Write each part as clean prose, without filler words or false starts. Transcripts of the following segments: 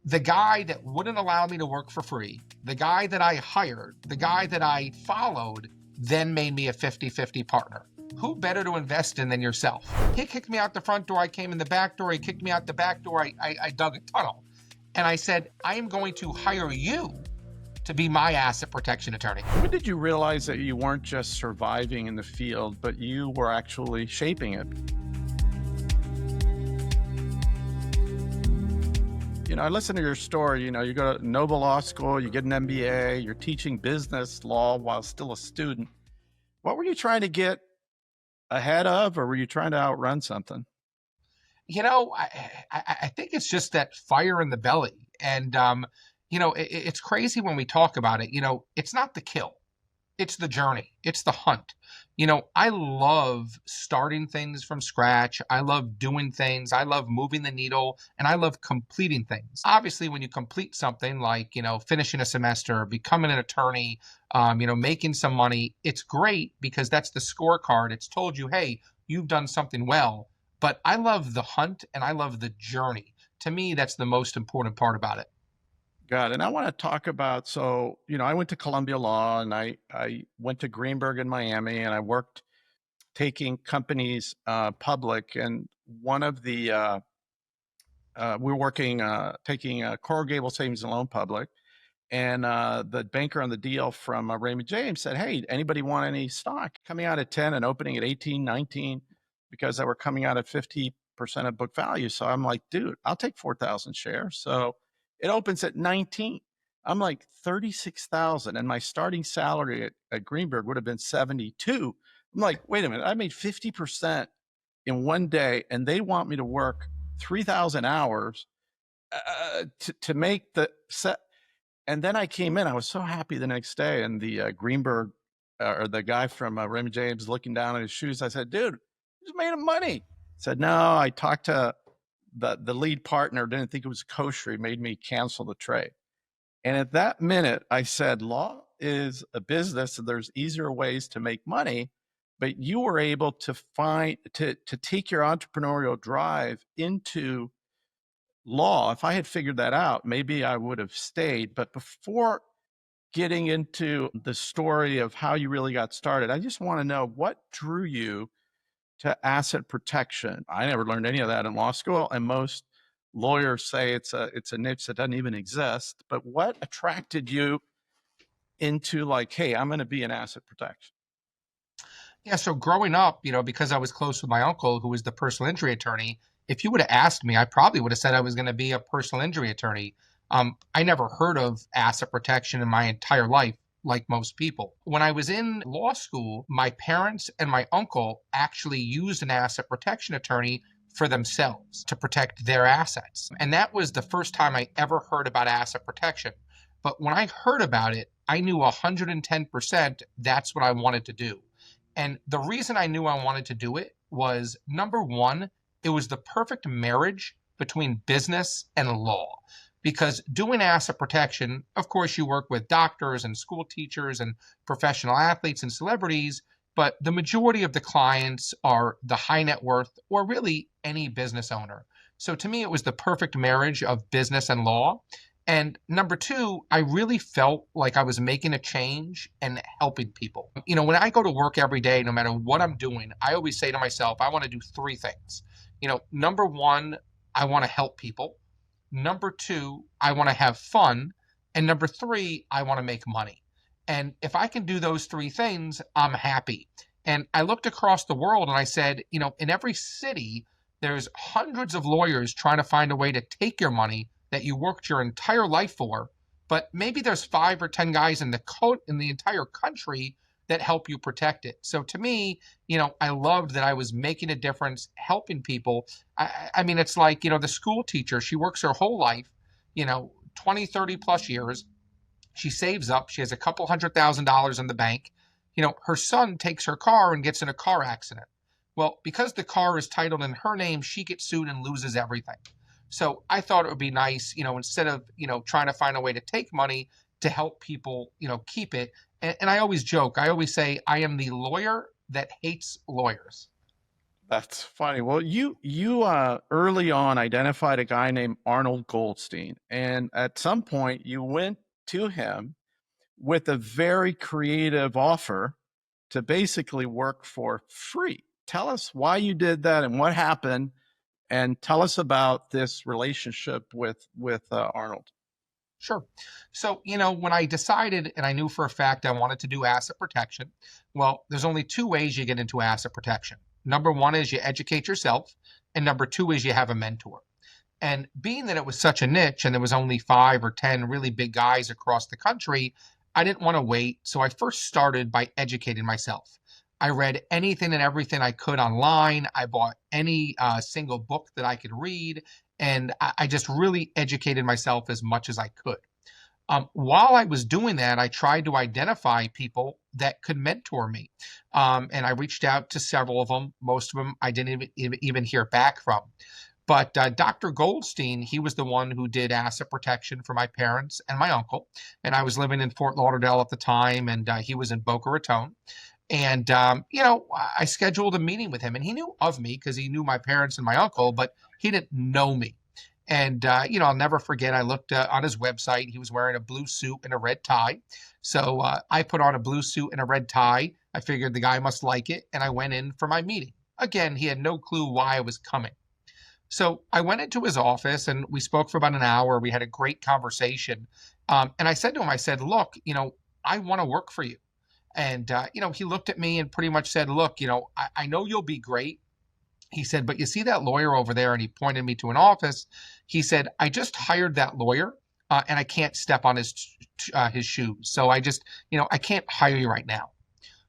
the guy that wouldn't allow me to work for free, the guy that I hired, the guy that I followed, then made me a 50-50 partner. Who better to invest in than yourself? He kicked me out the front door. I came in the back door. He kicked me out the back door. I dug a tunnel. And I said, I am going to hire you to be my asset protection attorney. When did you realize that you weren't just surviving in the field, but you were actually shaping it? I listened to your story. You go to Noble Law School, you get an MBA, you're teaching business law while still a student. What were you trying to get ahead of, or were you trying to outrun something? I think it's just that fire in the belly. And, it's crazy when we talk about it. It's not the kill. It's the journey. It's the hunt. I love starting things from scratch. I love doing things. I love moving the needle, and I love completing things. Obviously, when you complete something like, finishing a semester, becoming an attorney, making some money, it's great because that's the scorecard. It's told you, hey, you've done something well. But I love the hunt and I love the journey. To me, that's the most important part about it. Got it. And I want to talk about, I went to Columbia Law, and I went to Greenberg in Miami, and I worked taking companies public. And one of the, we were working, taking Coral Gable Savings and Loan public. And the banker on the deal from Raymond James said, hey, anybody want any stock? Coming out at 10 and opening at 18, 19, because they were coming out at 50% of book value. So I'm like, dude, I'll take 4,000 shares. So it opens at 19. I'm like 36,000, and my starting salary at Greenberg would have been 72. I'm like, wait a minute, I made 50% in one day, and they want me to work 3,000 hours to make the set. And then I came in, I was so happy the next day, and the Greenberg or the guy from Raymond James looking down at his shoes. I said, dude, you just made him money. He said, no, I talked to the lead partner, didn't think it was kosher. He made me cancel the trade. And at that minute, I said, law is a business, and there's easier ways to make money, but you were able to take your entrepreneurial drive into law. If I had figured that out, maybe I would have stayed. But before getting into the story of how you really got started, I just want to know what drew you to asset protection. I never learned any of that in law school, and most lawyers say it's a niche that doesn't even exist. But what attracted you into like, hey, I'm going to be an asset protection? Yeah, so growing up, because I was close with my uncle, who was the personal injury attorney, if you would have asked me, I probably would have said I was going to be a personal injury attorney. I never heard of asset protection in my entire life, like most people. When I was in law school, my parents and my uncle actually used an asset protection attorney for themselves to protect their assets. And that was the first time I ever heard about asset protection. But when I heard about it, I knew 110% that's what I wanted to do. And the reason I knew I wanted to do it was, number one, it was the perfect marriage between business and law. Because doing asset protection, of course, you work with doctors and school teachers and professional athletes and celebrities, but the majority of the clients are the high net worth or really any business owner. So to me, it was the perfect marriage of business and law. And number two, I really felt like I was making a change and helping people. When I go to work every day, no matter what I'm doing, I always say to myself, I want to do three things. Number one, I want to help people. Number two, I want to have fun. And number three, I want to make money. And if I can do those three things, I'm happy. And I looked across the world and I said, in every city, there's hundreds of lawyers trying to find a way to take your money that you worked your entire life for. But maybe there's 5 or 10 guys in the entire country that help you protect it. So to me, I loved that I was making a difference, helping people. I mean, it's like, the school teacher, she works her whole life, 20, 30 plus years. She saves up. She has a couple $100,000 in the bank. Her son takes her car and gets in a car accident. Well, because the car is titled in her name, she gets sued and loses everything. So I thought it would be nice, instead of, trying to find a way to take money, to help people, keep it. And I always joke, I always say, I am the lawyer that hates lawyers. That's funny. Well, you early on identified a guy named Arnold Goldstein, and at some point you went to him with a very creative offer to basically work for free. Tell us why you did that and what happened, and tell us about this relationship with Arnold. Sure. So, when I decided and I knew for a fact I wanted to do asset protection, well, there's only two ways you get into asset protection. Number one is you educate yourself, and number two is you have a mentor. And being that it was such a niche and there was only 5 or 10 really big guys across the country, I didn't want to wait. So I first started by educating myself. I read anything and everything I could online. I bought any single book that I could read. And I just really educated myself as much as I could. While I was doing that, I tried to identify people that could mentor me. And I reached out to several of them. Most of them I didn't even hear back from. But Dr. Goldstein, he was the one who did asset protection for my parents and my uncle. And I was living in Fort Lauderdale at the time, and he was in Boca Raton. And, I scheduled a meeting with him, and he knew of me because he knew my parents and my uncle, but he didn't know me. And, I'll never forget, I looked on his website. He was wearing a blue suit and a red tie. So I put on a blue suit and a red tie. I figured the guy must like it, and I went in for my meeting. Again, he had no clue why I was coming. So I went into his office and we spoke for about an hour. We had a great conversation. And I said to him, I said, look, I want to work for you. And, he looked at me and pretty much said, look, I know you'll be great. He said, but you see that lawyer over there? And he pointed me to an office. He said, I just hired that lawyer and I can't step on his shoes. So I can't hire you right now.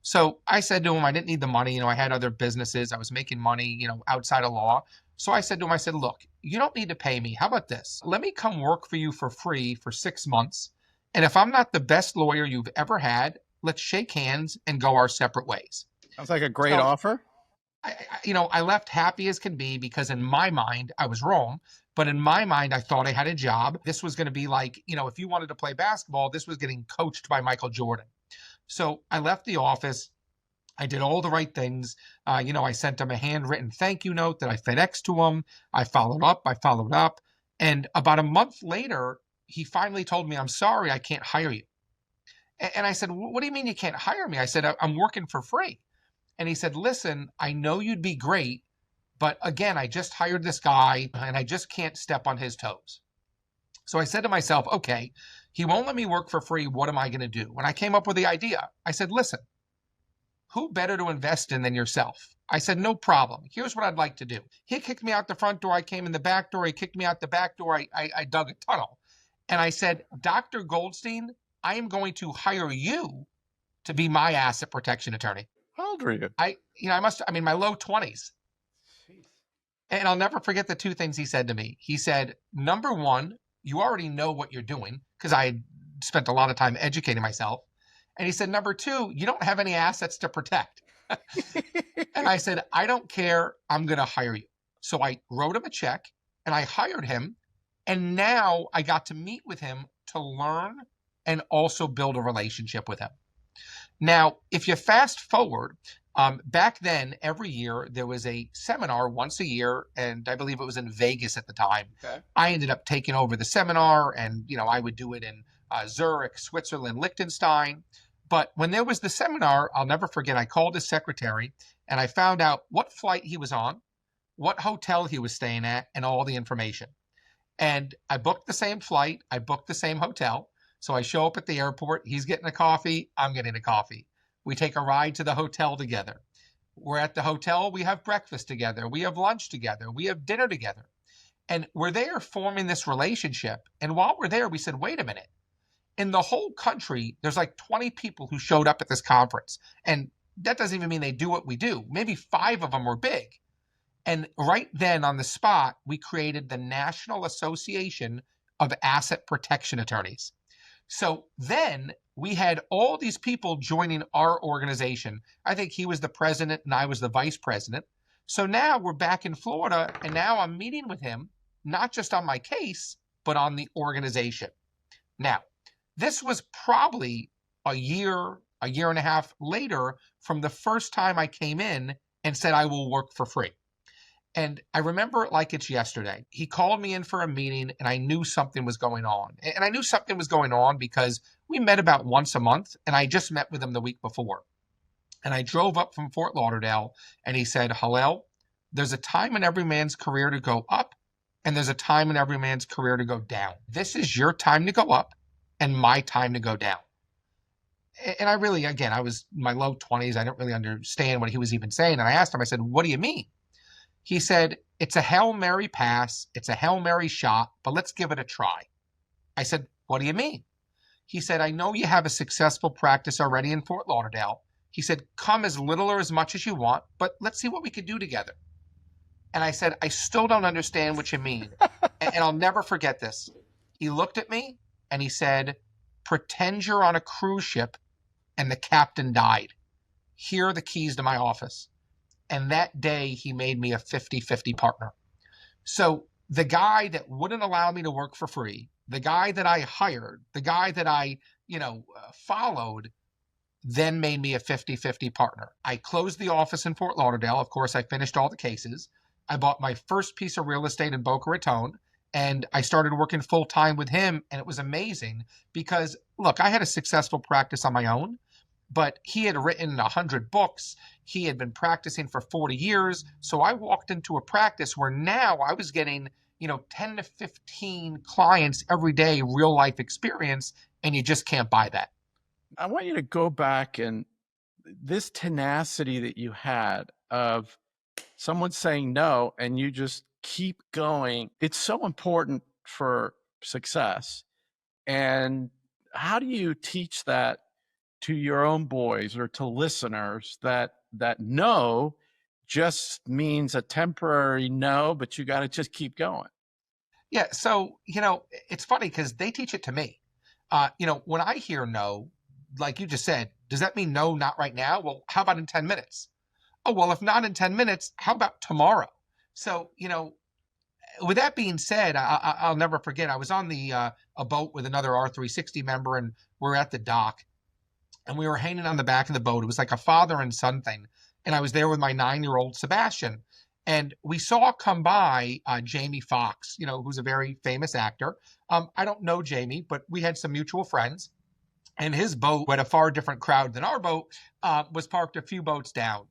So I said to him, I didn't need the money. I had other businesses. I was making money, outside of law. So I said to him, I said, look, you don't need to pay me. How about this? Let me come work for you for free for 6 months. And if I'm not the best lawyer you've ever had, let's shake hands and go our separate ways. Sounds like a great So offer. I left happy as can be because in my mind, I was wrong. But in my mind, I thought I had a job. This was going to be like, if you wanted to play basketball, this was getting coached by Michael Jordan. So I left the office. I did all the right things. I sent him a handwritten thank you note that I FedExed to him. I followed up. And about a month later, he finally told me, I'm sorry, I can't hire you. And I said, what do you mean you can't hire me? I said, I'm working for free. And he said, listen, I know you'd be great, but again, I just hired this guy and I just can't step on his toes. So I said to myself, okay, he won't let me work for free. What am I going to do? When I came up with the idea, I said, listen, who better to invest in than yourself? I said, no problem. Here's what I'd like to do. He kicked me out the front door. I came in the back door. He kicked me out the back door. I dug a tunnel. And I said, Dr. Goldstein, I am going to hire you to be my asset protection attorney. How old were you? My low 20s. Jeez. And I'll never forget the two things he said to me. He said, number one, you already know what you're doing because I had spent a lot of time educating myself. And he said, number two, you don't have any assets to protect. And I said, I don't care. I'm going to hire you. So I wrote him a check and I hired him. And now I got to meet with him to learn and also build a relationship with him. Now, if you fast forward, back then, every year there was a seminar once a year, and I believe it was in Vegas at the time. Okay. I ended up taking over the seminar, and I would do it in Zurich, Switzerland, Liechtenstein. But when there was the seminar, I'll never forget, I called his secretary and I found out what flight he was on, what hotel he was staying at, and all the information. And I booked the same flight, I booked the same hotel. So I show up at the airport, he's getting a coffee, I'm getting a coffee. We take a ride to the hotel together. We're at the hotel, we have breakfast together, we have lunch together, we have dinner together. And we're there forming this relationship. And while we're there, we said, wait a minute. In the whole country, there's like 20 people who showed up at this conference. And that doesn't even mean they do what we do. Maybe 5 of them were big. And right then on the spot, we created the National Association of Asset Protection Attorneys. So then we had all these people joining our organization. I think he was the president and I was the vice president. So now we're back in Florida and now I'm meeting with him, not just on my case, but on the organization. Now, this was probably a year and a half later from the first time I came in and said, I will work for free. And I remember it like it's yesterday. He called me in for a meeting and I knew something was going on. And I knew something was going on because we met about once a month and I just met with him the week before. And I drove up from Fort Lauderdale and he said, Hillel, there's a time in every man's career to go up and there's a time in every man's career to go down. This is your time to go up and my time to go down. And I really, again, I was in my low 20s. I didn't really understand what he was even saying. And I asked him, I said, what do you mean? He said, it's a Hail Mary pass. It's a Hail Mary shot, but let's give it a try. I said, what do you mean? He said, I know you have a successful practice already in Fort Lauderdale. He said, come as little or as much as you want, but let's see what we could do together. And I said, I still don't understand what you mean. And I'll never forget this. He looked at me and he said, pretend you're on a cruise ship and the captain died. Here are the keys to my office. And that day he made me a 50-50 partner. So the guy that wouldn't allow me to work for free, the guy that I hired, the guy that I, followed, then made me a 50-50 partner. I closed the office in Fort Lauderdale. Of course, I finished all the cases. I bought my first piece of real estate in Boca Raton, and I started working full time with him. And it was amazing because, look, I had a successful practice on my own, but he had written 100 books. He had been practicing for 40 years. So I walked into a practice where now I was getting, 10 to 15 clients every day, real life experience, and you just can't buy that. I want you to go back and this tenacity that you had of someone saying no and you just keep going. It's so important for success. And how do you teach that to your own boys or to listeners that no just means a temporary no, but you got to just keep going? Yeah. So, it's funny because they teach it to me. When I hear no, like you just said, does that mean no, not right now? Well, how about in 10 minutes? Oh, well, if not in 10 minutes, how about tomorrow? So, with that being said, I'll never forget. I was on a boat with another R360 member, and we're at the dock, and we were hanging on the back of the boat. It was like a father and son thing, and I was there with my 9-year-old Sebastian, and we saw come by Jamie Foxx, who's a very famous actor. I don't know Jamie, but we had some mutual friends, and his boat, with a far different crowd than our boat, was parked a few boats down.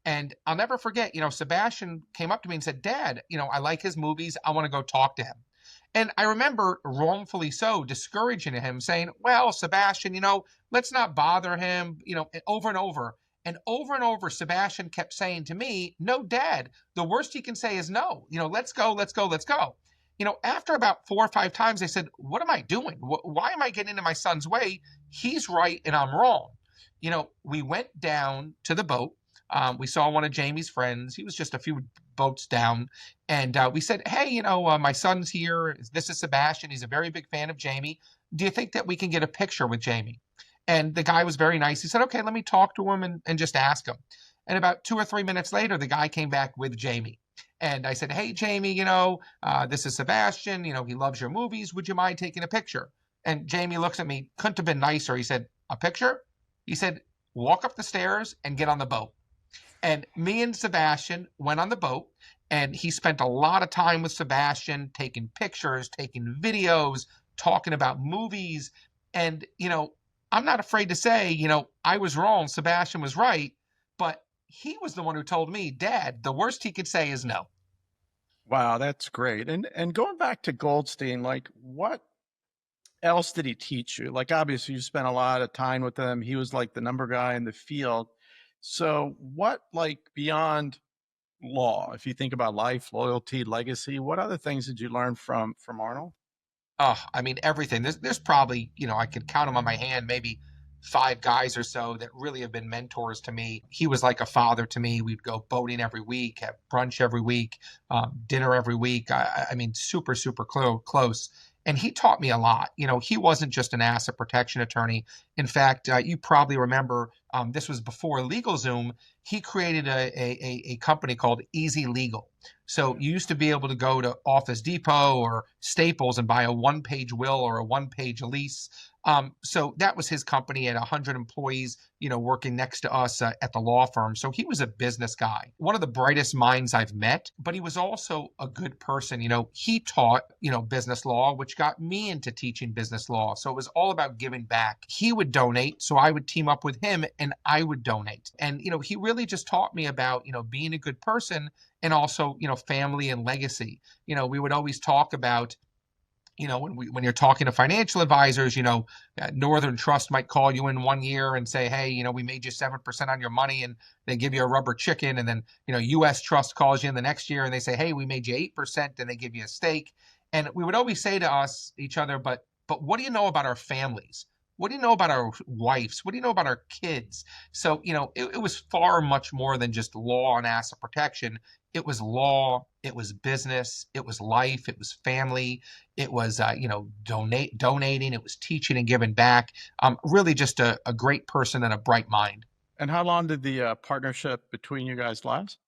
And I'll never forget, Sebastian came up to me and said, Dad, I like his movies. I want to go talk to him. And I remember, wrongfully so, discouraging him, saying, well, Sebastian, let's not bother him, over and over. And over, Sebastian kept saying to me, no, Dad, the worst he can say is no. Let's go, let's go, let's go. After about 4 or 5 times, I said, what am I doing? Why am I getting in my son's way? He's right and I'm wrong. We went down to the boat. We saw one of Jamie's friends. He was just a few boats down. And we said, hey, my son's here. This is Sebastian. He's a very big fan of Jamie. Do you think that we can get a picture with Jamie? And the guy was very nice. He said, okay, let me talk to him and just ask him. And about 2 or 3 minutes later, the guy came back with Jamie. And I said, hey, Jamie, this is Sebastian. He loves your movies. Would you mind taking a picture? And Jamie looks at me, couldn't have been nicer. He said, a picture? He said, walk up the stairs and get on the boat. And me and Sebastian went on the boat, and he spent a lot of time with Sebastian, taking pictures, taking videos, talking about movies. And, I'm not afraid to say, I was wrong. Sebastian was right. But he was the one who told me, Dad, the worst he could say is no. Wow, that's great. And going back to Goldstein, like what else did he teach you? Like obviously you spent a lot of time with him. He was like the number guy in the field. So what, like beyond law, if you think about life, loyalty, legacy, what other things did you learn from Arnold? Oh, I mean, everything. There's probably, I could count them on my hand, maybe 5 guys or so that really have been mentors to me. He was like a father to me. We'd go boating every week, have brunch every week, dinner every week. I mean, super, super close. And he taught me a lot. He wasn't just an asset protection attorney. In fact, you probably remember this was before LegalZoom. He created a company called Easy Legal. So you used to be able to go to Office Depot or Staples and buy a one-page will or a one-page lease. So that was his company at 100 employees, working next to us at the law firm. So he was a business guy, one of the brightest minds I've met, but he was also a good person. He taught, business law, which got me into teaching business law. So it was all about giving back. He would donate, so I would team up with him and I would donate. And, he really just taught me about, being a good person and also, family and legacy. We would always talk about, when you're talking to financial advisors, Northern Trust might call you in one year and say, hey, we made you 7% on your money, and they give you a rubber chicken. And then, US Trust calls you in the next year and they say, hey, we made you 8%, and they give you a steak. And we would always say to each other, but what do you know about our families? What do you know about our wives? What do you know about our kids? So, it was far much more than just law and asset protection. It was law, it was business, it was life, it was family, it was, donating, it was teaching and giving back. Really just a great person and a bright mind. And how long did the partnership between you guys last?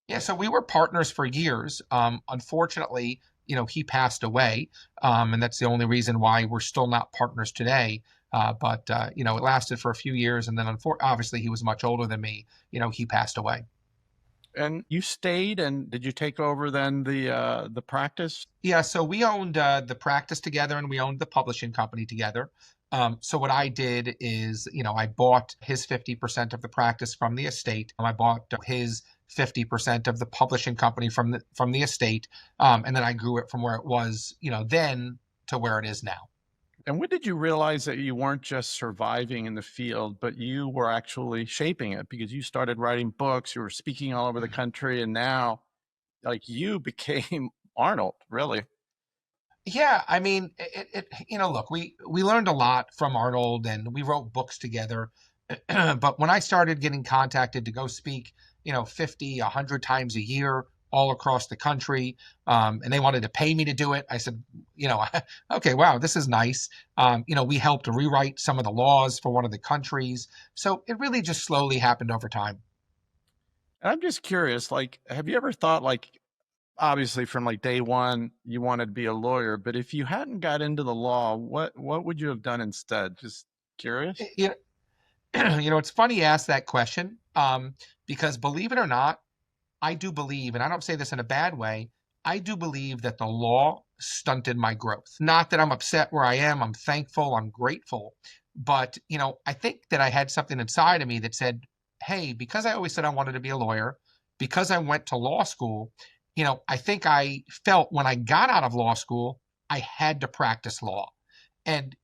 Yeah, so we were partners for years. Unfortunately, he passed away, and that's the only reason why we're still not partners today. But it lasted for a few years, and then obviously he was much older than me. He passed away. And you stayed, and did you take over then the practice? Yeah, so we owned the practice together, and we owned the publishing company together. So what I did is, I bought his 50% of the practice from the estate. I bought his 50% of the publishing company from the estate, and then I grew it from where it was, then to where it is now. And when did you realize that you weren't just surviving in the field, but you were actually shaping it? Because you started writing books, you were speaking all over the country, and now, like, you became Arnold, really. Yeah, I mean, look, we learned a lot from Arnold, and we wrote books together. But when I started getting contacted to go speak, 50, 100 times a year all across the country, and they wanted to pay me to do it, I said, okay, wow, this is nice. We helped rewrite some of the laws for one of the countries. So it really just slowly happened over time. And I'm just curious, like, have you ever thought, like, obviously from like day one, you wanted to be a lawyer, but if you hadn't got into the law, what would you have done instead? Just curious. You it's funny you ask that question, because believe it or not, I do believe, and I don't say this in a bad way, I do believe that the law stunted my growth. Not that I'm upset where I am. I'm thankful. I'm grateful. But, I think that I had something inside of me that said, hey, because I always said I wanted to be a lawyer, because I went to law school, I think I felt when I got out of law school, I had to practice law. And,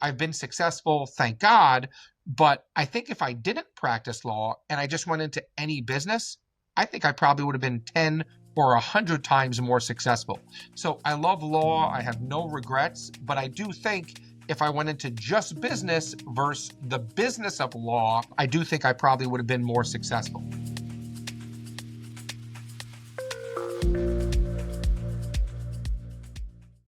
I've been successful, thank God. But I think if I didn't practice law and I just went into any business, I think I probably would have been 10 or 100 times more successful. So I love law. I have no regrets, but I do think if I went into just business versus the business of law, I do think I probably would have been more successful.